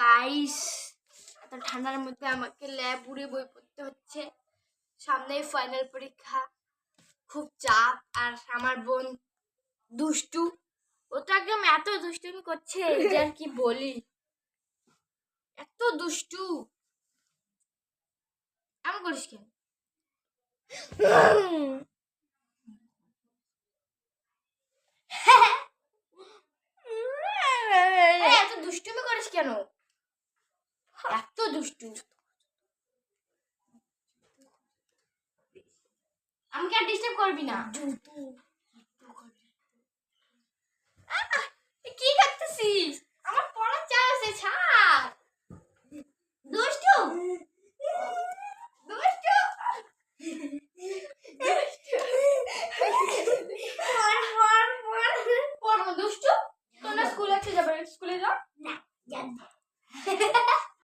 Guys, এত ঠান্ডার মধ্যে আমাকে ল্যাব উড়ে বই পড়তে হচ্ছে। সামনেই ফাইনাল পরীক্ষা, খুব চাপ। আর আমার বোন দুষ্টু, ও তো একদম এত দুষ্টুমি করছে যে আর কি বলি, এত দুষ্টু। আমি করিস কেন? এত দুষ্টুমি করিস কেন? এত দুষ্টু। আমাকে আর ডিস্টার্ব করবি না। কি করতেছিস? আমার পড়ার চাপ আছে, ছাড়। দুষ্টু দুষ্টু দুষ্টু, তোমরা স্কুলে যাবে? স্কুলে যাও না,